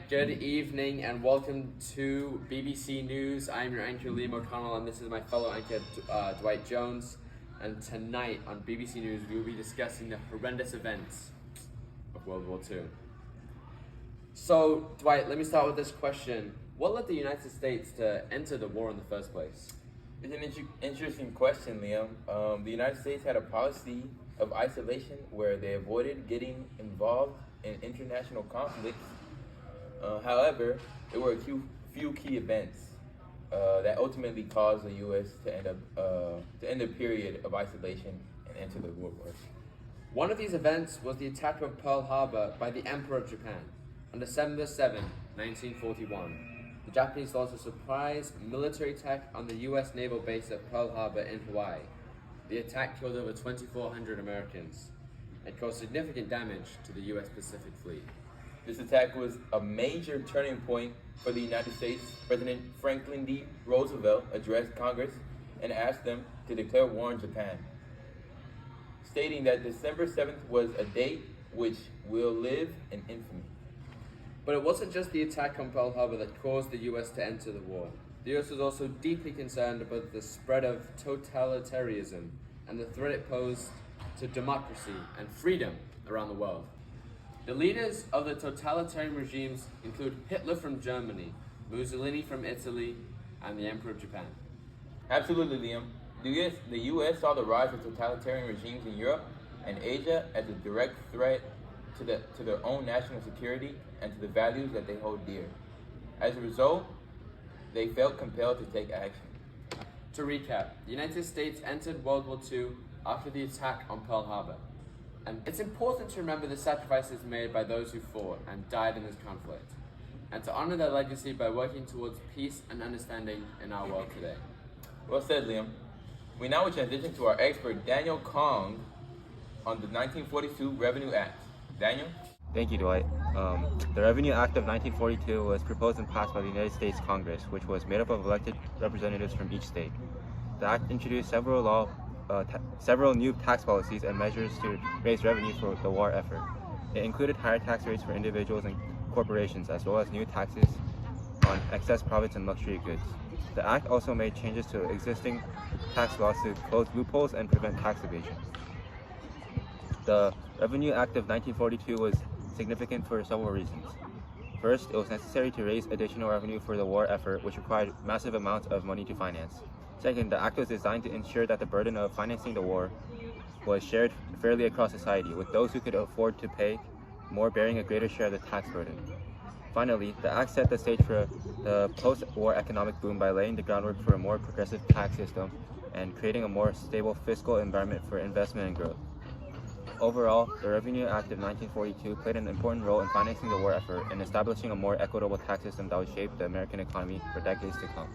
good evening and welcome to BBC News. I'm your anchor Liam O'Connell and this is my fellow anchor Dwight Jones. And tonight on BBC News we will be discussing the horrendous events of World War II. So Dwight, let me start with this question. What led the United States to enter the war in the first place? It's an interesting question, Liam. The United States had a policy of isolation where they avoided getting involved in international conflicts. However, there were a few key events that ultimately caused the U.S. to end a period of isolation and enter the World War. One of these events was the attack of Pearl Harbor by the Emperor of Japan on December 7, 1941. The Japanese launched a surprise military attack on the U.S. naval base at Pearl Harbor in Hawaii. The attack killed over 2,400 Americans and caused significant damage to the U.S. Pacific Fleet. This attack was a major turning point for the United States. President Franklin D. Roosevelt addressed Congress and asked them to declare war on Japan, stating that December 7th was a date which will live in infamy. But it wasn't just the attack on Pearl Harbor that caused the U.S. to enter the war. The U.S. was also deeply concerned about the spread of totalitarianism and the threat it posed to democracy and freedom around the world. The leaders of the totalitarian regimes include Hitler from Germany, Mussolini from Italy, and the Emperor of Japan. Absolutely, Liam. The U.S. saw the rise of totalitarian regimes in Europe and Asia as a direct threat to their own national security and to the values that they hold dear. As a result, they felt compelled to take action. To recap, the United States entered World War II after the attack on Pearl Harbor. And it's important to remember the sacrifices made by those who fought and died in this conflict, and to honor their legacy by working towards peace and understanding in our world today. Well said, Liam. We now will transition to our expert, Daniel Kong, on the 1942 Revenue Act. Daniel? Thank you, Dwight. The Revenue Act of 1942 was proposed and passed by the United States Congress, which was made up of elected representatives from each state. The act introduced several new tax policies and measures to raise revenue for the war effort. It included higher tax rates for individuals and corporations, as well as new taxes on excess profits and luxury goods. The act also made changes to existing tax laws to close loopholes and prevent tax evasion. The Revenue Act of 1942 was significant for several reasons. First, it was necessary to raise additional revenue for the war effort, which required massive amounts of money to finance. Second, the act was designed to ensure that the burden of financing the war was shared fairly across society, with those who could afford to pay more bearing a greater share of the tax burden. Finally, the act set the stage for the post-war economic boom by laying the groundwork for a more progressive tax system and creating a more stable fiscal environment for investment and growth. Overall, the Revenue Act of 1942 played an important role in financing the war effort and establishing a more equitable tax system that would shape the American economy for decades to come.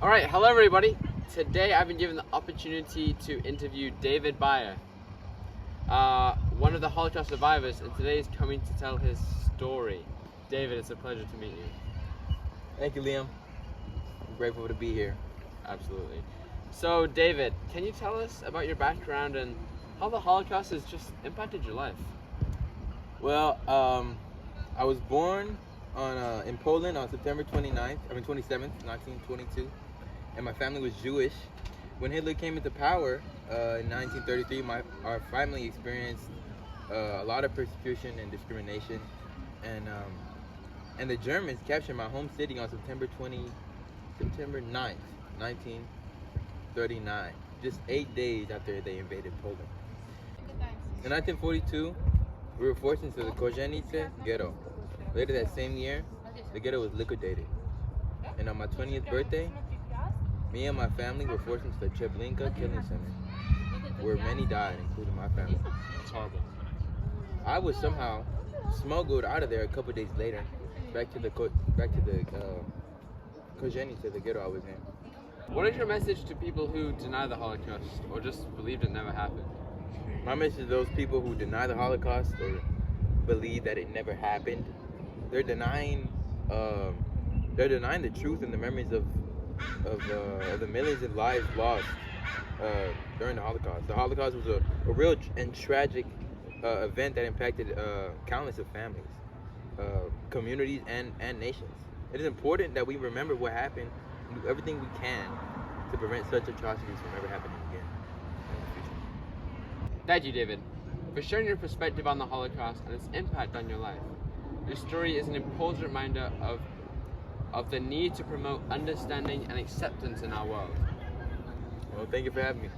All right, hello everybody. Today I've been given the opportunity to interview David Beyer, one of the Holocaust survivors, and today he's coming to tell his story. David, it's a pleasure to meet you. Thank you, Liam. I'm grateful to be here. Absolutely. So David, can you tell us about your background and how the Holocaust has just impacted your life? Well, I was born in Poland on September 27th, 1922. And my family was Jewish. When Hitler came into power in 1933, our family experienced a lot of persecution and discrimination, and the Germans captured my home city on September 9th, 1939, just 8 days after they invaded Poland. In 1942, we were forced into the Kozienice ghetto. Later that same year, the ghetto was liquidated. And on my 20th birthday, me and my family were forced into the Treblinka killing center, where many died, including my family. It's horrible. I was somehow smuggled out of there a couple days later, back to the Kozienice, the ghetto I was in. What is your message to people who deny the Holocaust or just believed it never happened? My message to those people who deny the Holocaust or believe that it never happened. They're denying the truth and the memories of the millions of lives lost during the Holocaust. The Holocaust was a real and tragic event that impacted countless of families, communities, and nations. It is important that we remember what happened and do everything we can to prevent such atrocities from ever happening again in the future. Thank you, David, for sharing your perspective on the Holocaust and its impact on your life. Your story is an important reminder of the need to promote understanding and acceptance in our world. Well, thank you for having me.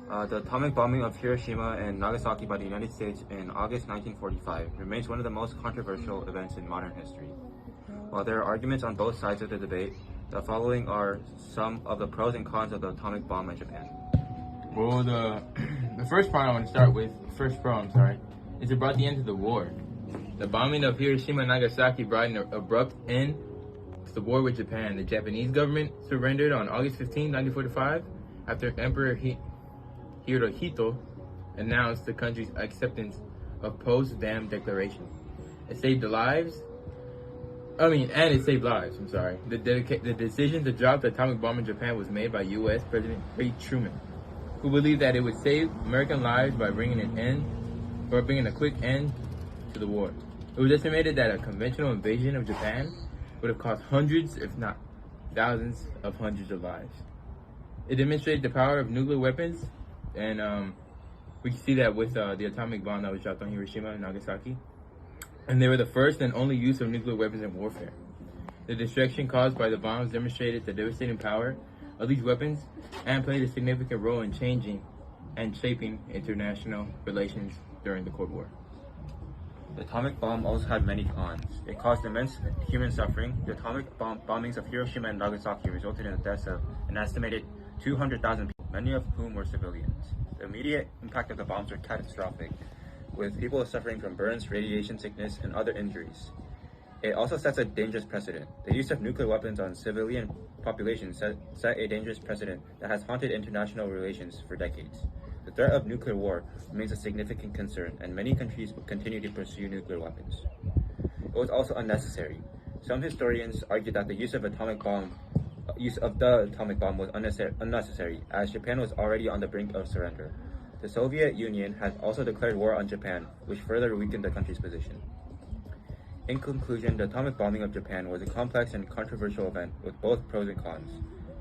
The atomic bombing of Hiroshima and Nagasaki by the United States in August 1945 remains one of the most controversial events in modern history. While there are arguments on both sides of the debate, the following are some of the pros and cons of the atomic bomb in Japan. Well, the first pro I want to start with, is it brought the end to the war. The bombing of Hiroshima and Nagasaki brought an abrupt end to the war with Japan. The Japanese government surrendered on August 15, 1945, after Emperor Hirohito announced the country's acceptance of Potsdam Declaration. It saved lives. I'm sorry. The decision to drop the atomic bomb in Japan was made by U.S. President Harry Truman, who believed that it would save American lives by bringing a quick end to the war. It was estimated that a conventional invasion of Japan would have cost hundreds, if not thousands, of hundreds of lives. It demonstrated the power of nuclear weapons, and we can see that with the atomic bomb that was dropped on Hiroshima and Nagasaki. And they were the first and only use of nuclear weapons in warfare. The destruction caused by the bombs demonstrated the devastating power of these weapons and played a significant role in changing and shaping international relations during the Cold War. The atomic bomb also had many cons. It caused immense human suffering. The atomic bombings of Hiroshima and Nagasaki resulted in the deaths of an estimated 200,000 people, many of whom were civilians. The immediate impact of the bombs were catastrophic, with people suffering from burns, radiation sickness, and other injuries. It also sets a dangerous precedent. The use of nuclear weapons on civilian populations set a dangerous precedent that has haunted international relations for decades. The threat of nuclear war remains a significant concern, and many countries will continue to pursue nuclear weapons. It was also unnecessary. Some historians argue that the use of the atomic bomb was unnecessary, as Japan was already on the brink of surrender. The Soviet Union had also declared war on Japan, which further weakened the country's position. In conclusion, the atomic bombing of Japan was a complex and controversial event with both pros and cons.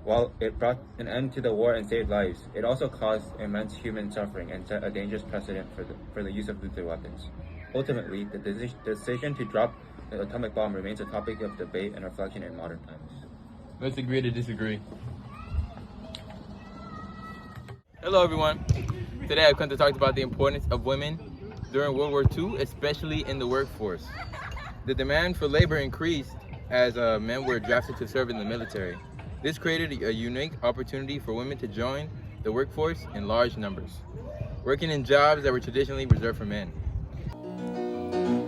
While it brought an end to the war and saved lives, it also caused immense human suffering and set a dangerous precedent for the use of nuclear weapons. Ultimately, the decision to drop the atomic bomb remains a topic of debate and reflection in modern times. Let's agree to disagree. Hello, everyone. Today I've come to talk about the importance of women during World War II, especially in the workforce. The demand for labor increased as men were drafted to serve in the military. This created a unique opportunity for women to join the workforce in large numbers, working in jobs that were traditionally reserved for men.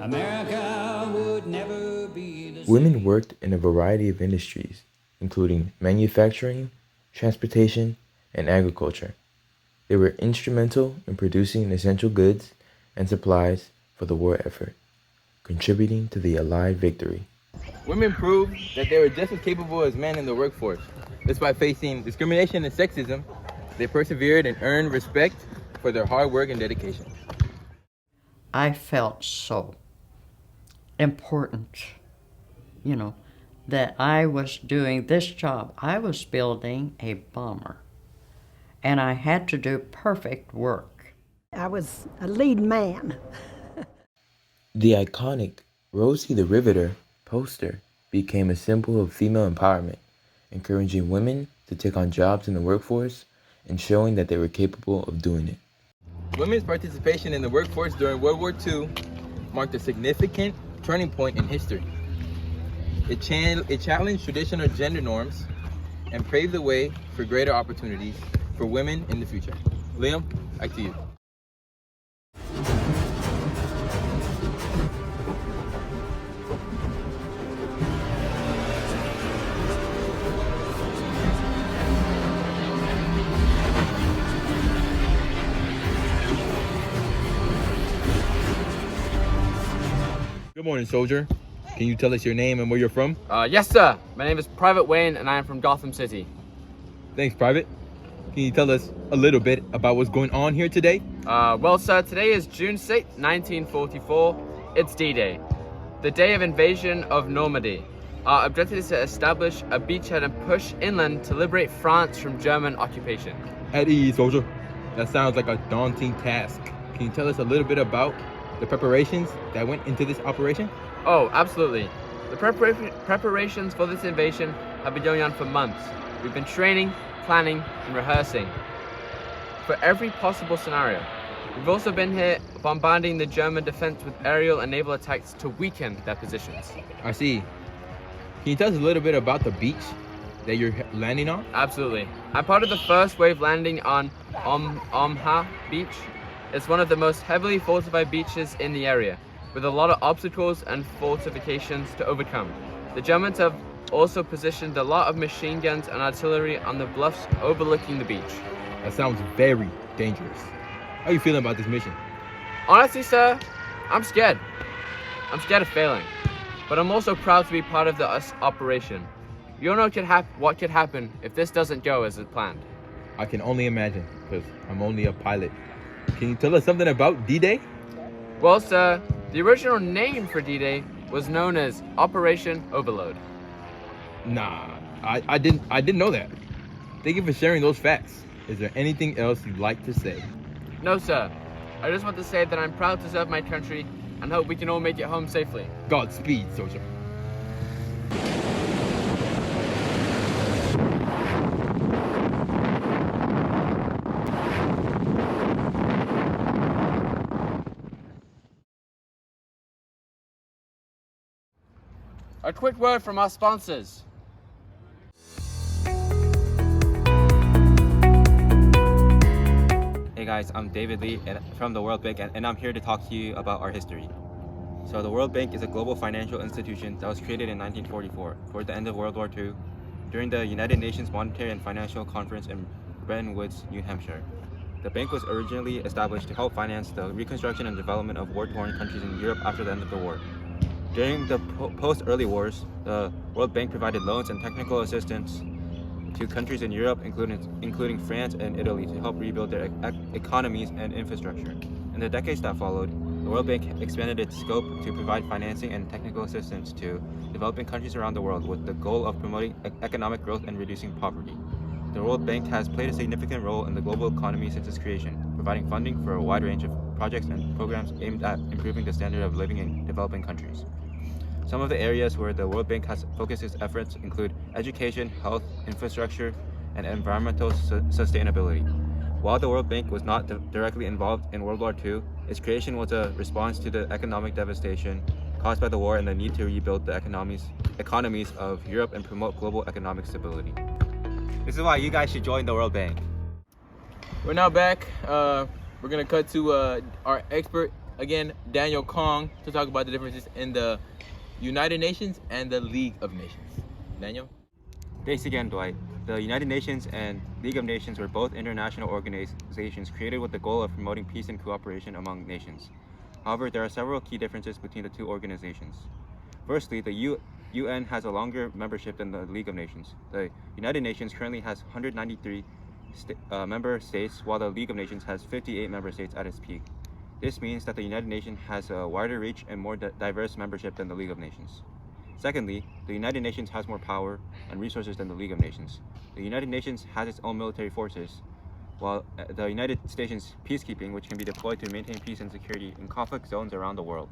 America would never be the Women worked in a variety of industries, including manufacturing, transportation, and agriculture. They were instrumental in producing essential goods and supplies for the war effort, contributing to the Allied victory. Women proved that they were just as capable as men in the workforce. Despite facing discrimination and sexism, they persevered and earned respect for their hard work and dedication. I felt so important, that I was doing this job. I was building a bomber, and I had to do perfect work. I was a lead man. The iconic Rosie the Riveter poster became a symbol of female empowerment, encouraging women to take on jobs in the workforce and showing that they were capable of doing it. Women's participation in the workforce during World War II marked a significant turning point in history. It challenged traditional gender norms and paved the way for greater opportunities for women in the future. Liam, back to you. Good morning, soldier. Can you tell us your name and where you're from? Yes, sir. My name is Private Wayne, and I am from Gotham City. Thanks, Private. Can you tell us a little bit about what's going on here today? Well, sir, today is June 6th, 1944. It's D-Day, the day of invasion of Normandy. Our objective is to establish a beachhead and push inland to liberate France from German occupation. At ease, soldier. That sounds like a daunting task. Can you tell us a little bit about the preparations that went into this operation? Oh, absolutely. The preparations for this invasion have been going on for months. We've been training, planning, and rehearsing for every possible scenario. We've also been here bombarding the German defense with aerial and naval attacks to weaken their positions. I see. Can you tell us a little bit about the beach that you're landing on? Absolutely. I'm part of the first wave landing on Omha Beach. It's one of the most heavily fortified beaches in the area, with a lot of obstacles and fortifications to overcome. The Germans have also positioned a lot of machine guns and artillery on the bluffs overlooking the beach. That sounds very dangerous. How are you feeling about this mission? Honestly, sir, I'm scared. I'm scared of failing, but I'm also proud to be part of the operation. You don't know what could happen if this doesn't go as planned. I can only imagine, because I'm only a pilot. Can you tell us something about D-Day? Well, sir, the original name for D-Day was known as Operation Overload. Nah, I didn't know that. Thank you for sharing those facts. Is there anything else you'd like to say? No, sir. I just want to say that I'm proud to serve my country and hope we can all make it home safely. Godspeed, soldier. A quick word from our sponsors. Hey guys, I'm David Lee from the World Bank, and I'm here to talk to you about our history. So the World Bank is a global financial institution that was created in 1944 toward the end of World War II during the United Nations Monetary and Financial Conference in Bretton Woods, New Hampshire. The bank was originally established to help finance the reconstruction and development of war-torn countries in Europe after the end of the war. During the post-early wars, the World Bank provided loans and technical assistance to countries in Europe, including France and Italy, to help rebuild their economies and infrastructure. In the decades that followed, the World Bank expanded its scope to provide financing and technical assistance to developing countries around the world with the goal of promoting economic growth and reducing poverty. The World Bank has played a significant role in the global economy since its creation, providing funding for a wide range of projects and programs aimed at improving the standard of living in developing countries. Some of the areas where the World Bank has focused its efforts include education, health, infrastructure, and environmental sustainability. While the World Bank was not directly involved in World War II, its creation was a response to the economic devastation caused by the war and the need to rebuild the economies of Europe and promote global economic stability. This is why you guys should join the World Bank. We're now back. We're going to cut to our expert, again, Daniel Kong, to talk about the differences in the United Nations and the League of Nations. Daniel? Thanks again, Dwight. The United Nations and League of Nations were both international organizations created with the goal of promoting peace and cooperation among nations. However, there are several key differences between the two organizations. Firstly, the UN has a longer membership than the League of Nations. The United Nations currently has 193 member states, while the League of Nations has 58 member states at its peak. This means that the United Nations has a wider reach and more diverse membership than the League of Nations. Secondly, the United Nations has more power and resources than the League of Nations. The United Nations has its own military forces, while the United Nations peacekeeping, which can be deployed to maintain peace and security in conflict zones around the world.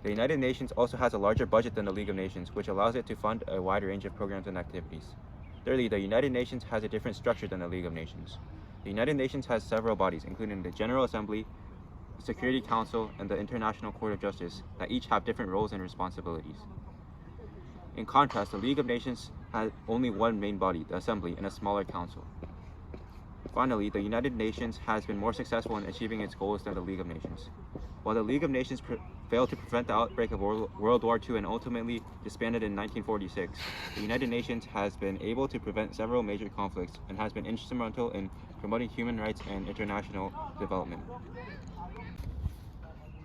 The United Nations also has a larger budget than the League of Nations, which allows it to fund a wide range of programs and activities. Thirdly, the United Nations has a different structure than the League of Nations. The United Nations has several bodies, including the General Assembly, Security Council, and the International Court of Justice, that each have different roles and responsibilities. In contrast, the League of Nations has only one main body, the Assembly, and a smaller council. Finally, the United Nations has been more successful in achieving its goals than the League of Nations. While the League of Nations failed to prevent the outbreak of World War II and ultimately disbanded in 1946, the United Nations has been able to prevent several major conflicts and has been instrumental in promoting human rights and international development.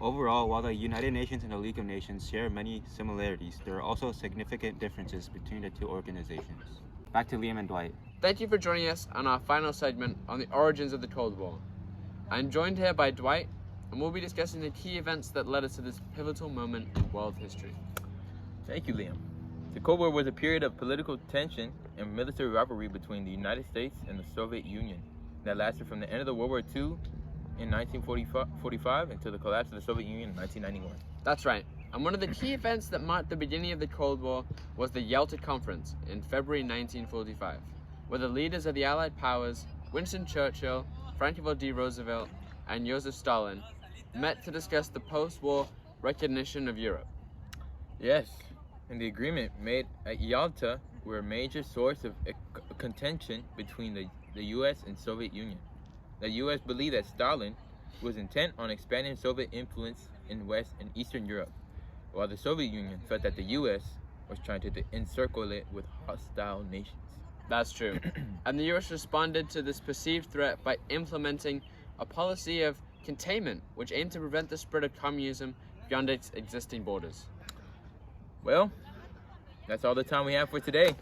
Overall, while the United Nations and the League of Nations share many similarities, there are also significant differences between the two organizations. Back to Liam and Dwight. Thank you for joining us on our final segment on the origins of the Cold War. I'm joined here by Dwight, and we'll be discussing the key events that led us to this pivotal moment in world history. Thank you, Liam. The Cold War was a period of political tension and military rivalry between the United States and the Soviet Union that lasted from the end of the World War II in 1945 until the collapse of the Soviet Union in 1991. That's right. And one of the key events that marked the beginning of the Cold War was the Yalta Conference in February 1945, where the leaders of the Allied powers, Winston Churchill, Franklin D. Roosevelt, and Joseph Stalin, met to discuss the post-war recognition of Europe. Yes, and the agreement made at Yalta were a major source of contention between the U.S. and Soviet Union. The U.S. believed that Stalin was intent on expanding Soviet influence in West and Eastern Europe, while the Soviet Union felt that the U.S. was trying to encircle it with hostile nations. That's true. And the U.S. responded to this perceived threat by implementing a policy of containment, which aimed to prevent the spread of communism beyond its existing borders. Well, that's all the time we have for today.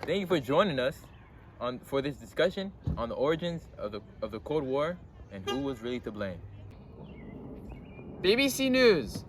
Thank you for joining us for this discussion on the origins of the Cold War and who was really to blame. BBC News.